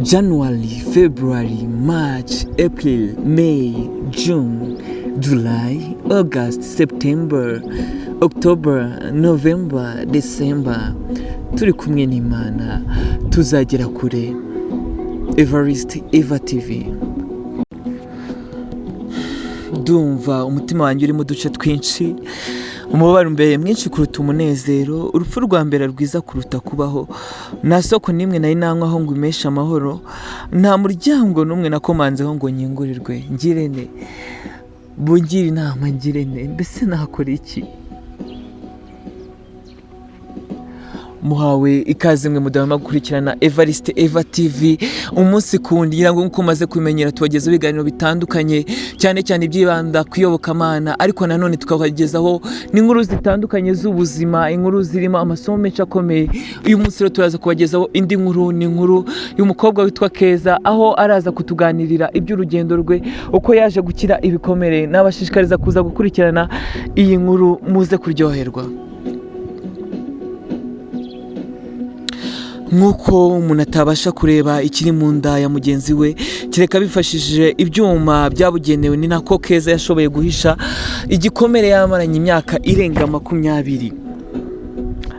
January, February, March, April, May, June, July, August, September, October, November, December. Turi kumwe n'Imana tuzagera kure. Evariste Eva TV. Ndumva umutima wanjye urimo uduce twinshi, umubabaro mbere mwinshi kuruta umunezero, urupfu rwa mbere rwiza kuruta kubaho, nta soko nimwe nari nanywaho ngo imeshe amahoro, nta muryango n'umwe nakomanzeho ngo nyingurirwe. Ngirente bungira inama, ngirente mbese nakora iki? Muhawe ikaze mwe mudahwema gukurikirana Evariste Eva TV umunsi kundi, ngira ngo nkuko umaze kumenyera tubageza ibiganiro bitandukanye cyane cyane ibyibanda kuyobokamana, ariko nanone tukabagezaho n'inkuru zitandukanye z'ubuzima, inkuru zirimo amasomo menshi akomeye. Uyu munsi rero turaza kubagezaho indi nkuru, ni inkuru y'umukobwa witwa Keza, aho araza kutuganirira iby'urugendo rwe, uko yaje gukira ibikomere. Nabashishikariza kuza gukurikirana iyi nkuru muze kuryoherwa. Nk'uko umuntu atabasha kureba ikiri mu nda ya mugenzi we kereka bifashishije ibyuma byabugenewe, ni nako Keza yashoboye guhisha igikomere yamaranye imyaka irenga 20.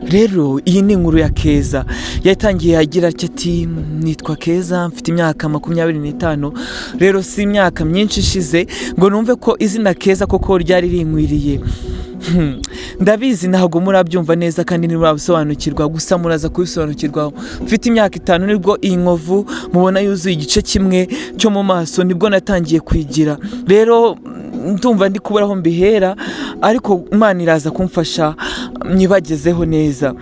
Rero iyi ni inkuru ya Keza. Yatangiye agira ati nitwa Keza, mfite imyaka 25. Rero si imyaka myinshi ishize ngo numve ko izina Keza koko ryari rinkwiriye. Ndabizi ntabwo murabyumva neza kandi ntimurabisobanukirwa, gusa muraza kubisobanukirwa. Mfite imyaka 5 nibwo iyi nkovu mubona yuzuye igice kimwe cyo mu maso, nibwo natangiye kwigira. Rero ndumva ndi kuburaho mbihera, ariko Imana iraza kumfasha nyibagezeho neza.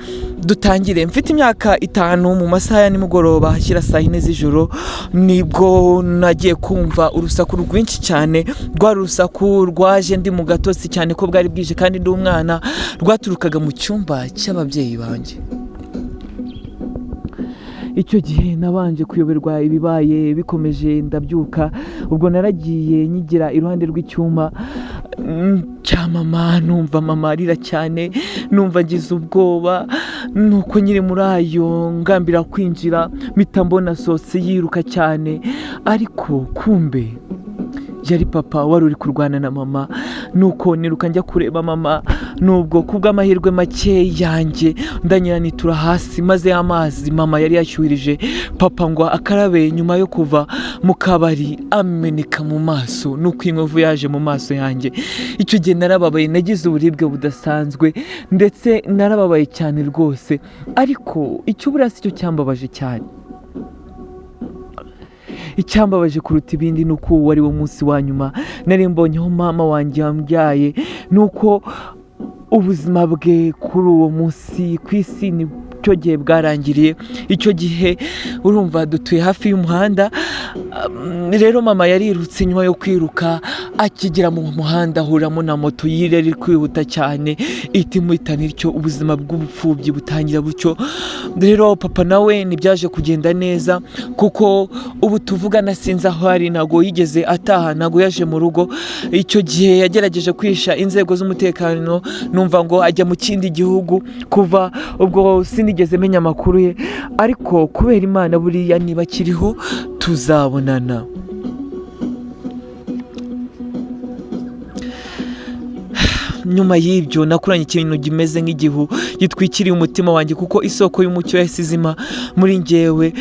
Dutangire. Mfite imyaka 5 mu masaha ya nimugoroba hashyira saa 4 z'ijoro, nibwo nagiye kumva urusaku rwinshi cyane, rwa rusaku rwaje ndi mu gatosi cyane ko bwari bwije kandi ndi umwana, rwaturukaga mu cyumba cy'ababyeyi banjye. Icyo gihe nabanje kuyoberwa ibibaye, bikomeje ndabyuka. Ubwo naragiye nyigira iruhande rw'icyuma cya mama, numva mama arira cyane, numva ngize ubwoba. Nuko nyiri muri ayo ngambira kwinjira, mpita mbona sose yiruka cyane, ariko kumbe yari papa wari uri kurwana na mama. Nuko niruka njya kureba mama, nubwo kubw'amahirwe make yanjye ndanyiranitura hasi, maze amazi mama yari yashyuhirije papa ngo akarabe nyuma yo kuva mu kabari ameneka mu maso. Nuko inkovu yaje mu maso yanjye. Icyo gihe narababaye, nagize uburibwe budasanzwe ndetse narababaye cyane rwose. Ariko icyo burasi cyo cyambabaje cyane, icyambabaje kuruta ibindi nuko wari wo munsi wa nyuma nari mbonyeho mama wanjye yambyaye, nuko ubuzima bwe kuri uwo munsi ku isi nicyo gihe bwarangiriye. Icyo gihe urumva dutuye hafi y'umuhanda. Rero mama yarirutse, nyuma yo kwiruka akigera mu muhanda ahuramo na moto yiri kwihuta cyane, itimuhitana ityo, ubuzima bw'ubupfubyi butangira butyo. Rero papa nawe ntibyaje kugenda neza, kuko ubu tuvugana sinzi aho ari, ntago yigeze ataha, ntago yaje mu rugo. Icyo gihe yagerageje kwisha inzego z'umutekano, numva ngo ajya mu kindi gihugu. Kuva ubwo sinigeze menya amakuru ye, ariko kubera Imana buriya niba kiriho tuzabonana. Nyuma y'ibyo nakuranye ikintu kimeze nk'igihu gitwikiriye umutima wanjye, kuko isoko y'umucyo yasizima muri njyewe.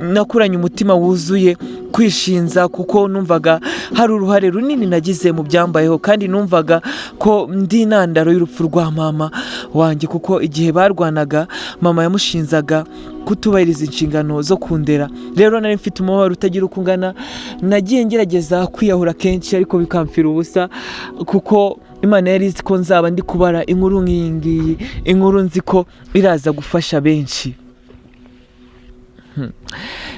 Nakuranye umutima wuzuye kwishinza, kuko numvaga hari uruhare runini nagize mu byambayeho, kandi numvaga ko ndi intandaro y'urupfu rwa mama wanjye, kuko igihe barwanaga mama yamushinzaga kutubahiriza inshingano zo kundera. Rero nari mfite umubabaro utagira uko ungana, nagiye ngerageza kwiyahura kenshi ariko bikamfira ubusa, kuko Imana yari izi ko nzaba ndi kubara inkuru nk'iyi ngiyi, inkuru nzi ko iraza gufasha benshi.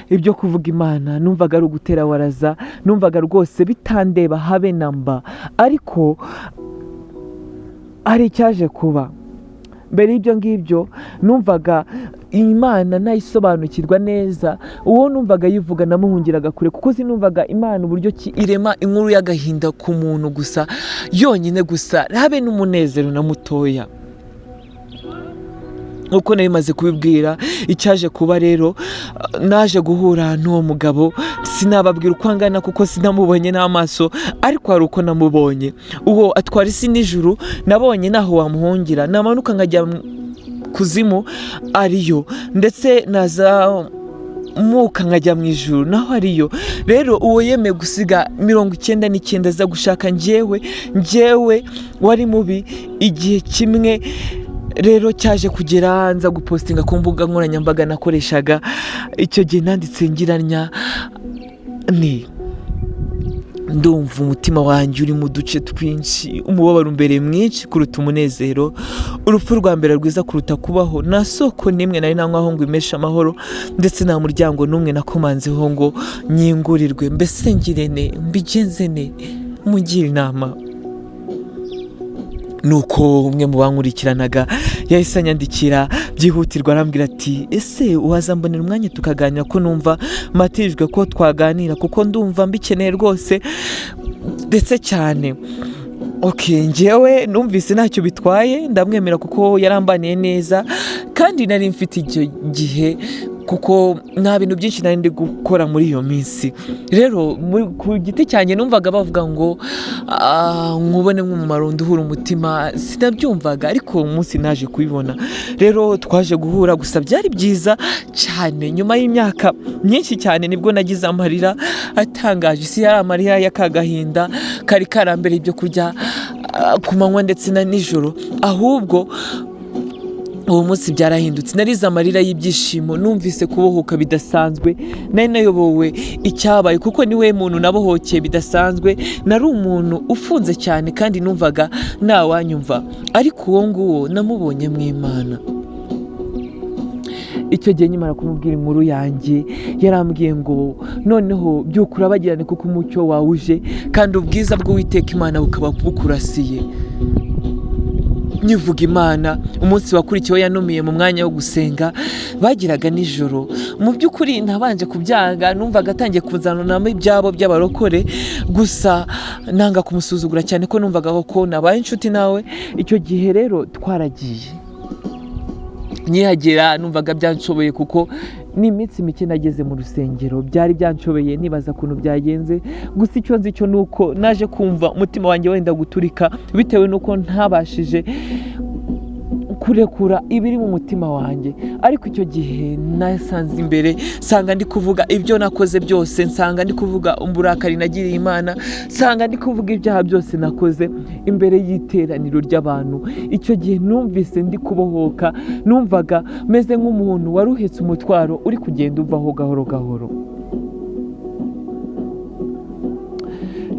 Ibyo kuvuga Imana numvaga ari ugutera waraza, numvaga rwose bitandeba habe namba. Ariko ari icyaje kuba mbere y'ibyo ngibyo, numvaga Imana nayisobanukirwa neza. Uwo numvaga yivuga namuhungiraga kure, kuko sinumvaga Imana uburyo ki irema inkuru y'agahinda ku muntu gusa, yonyine gusa, habe n'umunezero na mutoya. nk'uko nari maze kubibwira icyaje kuba rero, naje guhura n'uwo mugabo, sinababwira uko angana kuko sinamubonye n'amaso, ariko hari uko namubonye. Uwo atwara isi n'ijuru, nabonye naho wamuhungira, namanuka nkajya kuzimu ariyo, ndetse nazamuka nkajya mu ijuru naho ariyo. Rero uwo yemeye gusiga 99 aza gushaka njyewe wari mubi igihe kimwe rero cyaje kugera, nza gupostinga ku mbuga nkoranyambaga nakoreshaga icyo gihe, nanditse ngiranya ni ndumva umutima wanjye uri mu duce twinshi, umubabaro umbere mwinshi kuruta umunezero, urupfu rwa mbere rwiza kuruta kubaho, nta soko n'imwe nari nanywaho ngo imeshe amahoro, ndetse nta muryango n'umwe nakomanzeho ngo nyingurirwe. Mbese ngirene mbigenze ne, mungire inama. Nuko umwe mu bankurikiranaga yahise anyandikira byihutirwa, arambwira ati ese wazambonera umwanya tukaganira, ko numva matijwe ko twaganira, kuko ndumva mbikeneye rwose ndetse cyane. Njyewe numvise ntacyo bitwaye, ndamwemera kuko yarambaniye neza, kandi nari mfite icyo gihe kuko nta bintu byinshi nari ndi gukora muri iyo minsi. Rero ku giti cyanjye numvaga bavuga ngo nkubone nk'umumaro nduhura umutima, sinabyumvaga, ariko umunsi naje kubibona. Rero twaje guhura, gusa byari byiza cyane. Nyuma y'imyaka myinshi cyane nibwo nagize amarira atangaje. Si yari amarira y'akagahinda kari karambere ibyo kurya ku manywa ndetse na nijoro, ahubwo uwo munsi byarahindutse. Narize amarira y'ibyishimo, numvise kubohoka bidasanzwe, nari nayobowe icyabaye, kuko niwe muntu nabohokeye bidasanzwe. Nari umuntu ufunze cyane kandi numvaga ntawanyumva, ariko uwo nguwo namubonye mu Imana. Icyo gihe nyimara kumubwira inkuru yanjye, yarambwiye ngo noneho byuka urabagirane kuko umucyo wawe uje, kandi ubwiza bw'Uwiteka Imana bukaba bukurasiye. Nyivuga Imana, umunsi wakurikiyeho yanumiye mu mwanya wo gusenga, bagiraga nijoro. Mu by'ukuri ntabanje kubyanga, numvaga atangiye kuzanamo ibyabo by'abarokore, gusa nanga kumusuzugura cyane ko numvaga ko nabaye inshuti nawe. Icyo gihe rero twaragiye, nkihagera numvaga byanshoboye kuko ni iminsi mike nageze mu rusengero, byari byanshobeye, nibaza ukuntu byagenze. Gusa icyo nzi cyo nuko naje kumva umutima wanjye wenda guturika, bitewe nuko ntabashije kurekura ibiri mu mutima wanjye. Ariko icyo gihe nasanze imbere, nsanga ndi kuvuga ibyo nakoze byose, nsanga ndi kuvuga uburakari nagiriye Imana, nsanga ndi kuvuga ibyaha byose nakoze imbere y'iteraniro ry'abantu. Icyo gihe numvise ndi kubohoka, numvaga meze nk'umuntu wari uhetse umutwaro uri kugenda uvaho gahoro gahoro.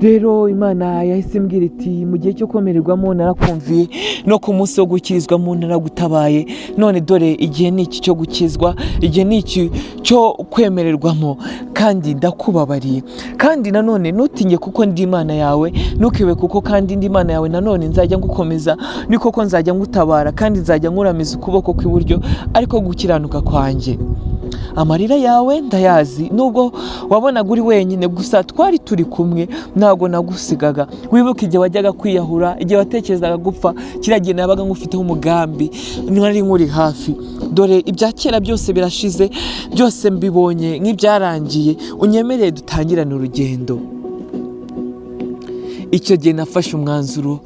Rero Imana yahise imbwira iti mu gihe cyo komererwamo narakumviye, no ku munsi wo gukirizwamo naragutabaye. None dore igihe ni iki cyo gukizwa, igihe ni iki cyo kwemererwamo, kandi ndakubabariye. Kandi nanone ntutinye kuko ndi Imana yawe, ntukibe kuko kandi ndi Imana yawe. Nanone nzajya ngukomeza, ni koko nzajya ngutabara, kandi nzajya nkuramiza ukuboko kw'iburyo, ariko gukiranuka kwanjye. Amarira yawe ndayazi, nubwo wabonaga uri wenyine, gusa twari turi kumwe, ntago nagusigaga. Wibuke igihe wajyaga kwiyahura, igihe watekerezaga gupfa, kiriya gihe nabaga ngufiteho umugambi, nari nkuri hafi. Dore ibya kera byose birashize, byose mbibonye nk'ibyarangiye, unyemereye dutangirane urugendo. Icyo gihe nafashe umwanzuro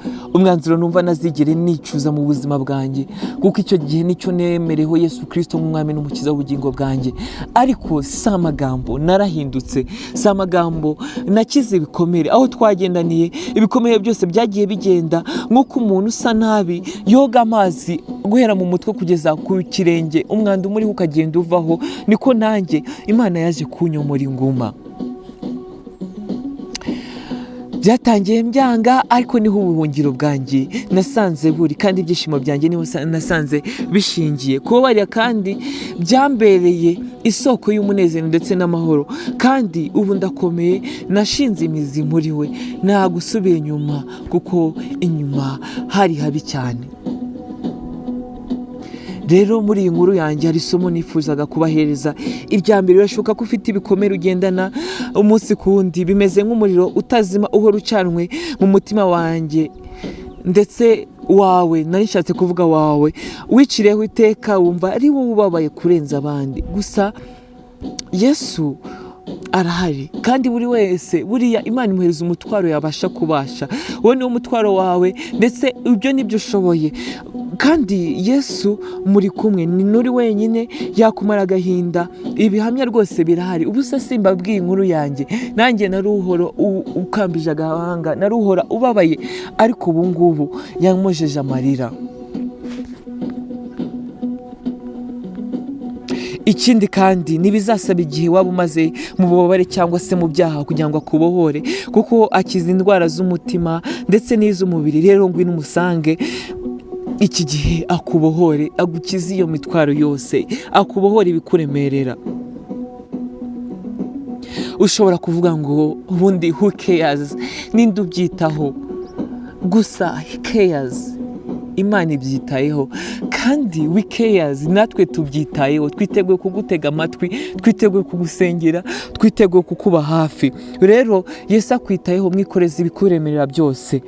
numva nazigere nicuza mu buzima bwanjye, kuko icyo gihe nicyo nemereho Yesu Kristo nk'umwami n'umukiza w'ubugingo bwanjye. Ariko si amagambo, narahindutse. Si amagambo, nakize ibikomere. Aho twagendaniye, ibikomere byose byagiye bigenda nk'uko umuntu usa nabi yoga amazi guhera mu mutwe kugeza ku kirenge, umwanda umuriho ukagenda uvaho. Niko nanjye Imana yaje kunyomora inguma. Byatangiye mbyanga, ariko niho ubuhungiro bwanjye nasanze buri, kandi ibyishimo byanjye niho nasanze bishingiye. Kubabarira kandi byambereye isoko y'umunezero ndetse n'amahoro, kandi ubu ndakomeye, nashinze imizi muri we, nta gusubira inyuma, kuko inyuma hari habi cyane. Rero muri iyi nkuru yanjye hari isomo nifuzaga kubahereza. Irya mbere, birashoboka ko ufite ibikomere ugendana umunsi ku wundi, bimeze nk'umuriro utazima uhora ucanwe mu mutima wanjye, ndetse wawe, nari nshatse kuvuga wawe, wicireho iteka wumva ari wowe ubabaye kurenza abandi. Gusa Yesu arahari, kandi buri wese buriya Imana imuhereza umutwaro yabasha kubasha. Wowe niwo mutwaro wawe, ndetse ibyo nibyo ushoboye, kandi Yesu muri kumwe, ni nuri wenyine yakumara agahinda. Ibihamya rwose birahari. Ubusa simbabwiye inkuru yanjye, nanjye nari uhora ukambije agahanga, nari uhora ubabaye, ariko ubu ngubu yamojeje amarira. Ikindi kandi ntibizasaba igihe waba umaze mu bubabare cyangwa se mu byaha kugira ngo akubohore, kuko akiza indwara z'umutima ndetse n'iz'umubiri. Rero ngwino umusange iki gihe akubohore, agukize iyo mitwaro yose, akubohore ibikuremerera. Ushobora kuvuga ngo ubundi who cares, ninde ubyitaho? Gusa he cares, Imana ibyitayeho, kandi we cares, natwe tubyitayeho. Twiteguye kugutega amatwi, twiteguye kugusengera, twiteguye kukuba hafi. Rero Yesu akwitayeho, mwikoreze ibikuremerera byose.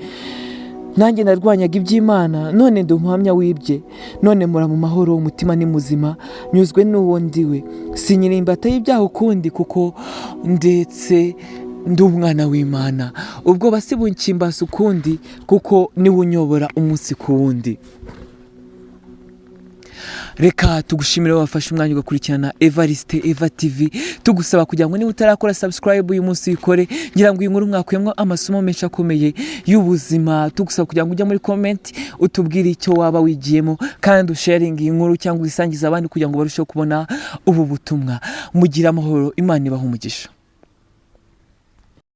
Nanjye narwanyaga iby'Imana, none ndi umuhamya w'ibye. None mura mu mahoro, umutima ni muzima, nyuzwe n'uwo ndiwe. Sinyira imbata y'ibyaha ukundi, kuko ndetse ndi umwana w'Imana. Ubwo basi bunkimbasa ukundi, kuko niwe unyobora umunsi ku wundi. Reka tugushimire wafashe umwanya ugakurikirana Evariste Eva TV. Tugusaba kugira ngo niba utarakora subscribe uyu munsi uyikore, ngira ngo iyi nkuru mwakuyemo amasomo menshi akomeye y'ubuzima. Tugusaba kugira ngo ujye muri comment utubwire icyo waba wigiyemo, kandi usharing iyi nkuru cyangwa uyisangiza abandi kugira ngo barusheho kubona ubu butumwa. Mugira amahoro, Imana ibahe umugisha.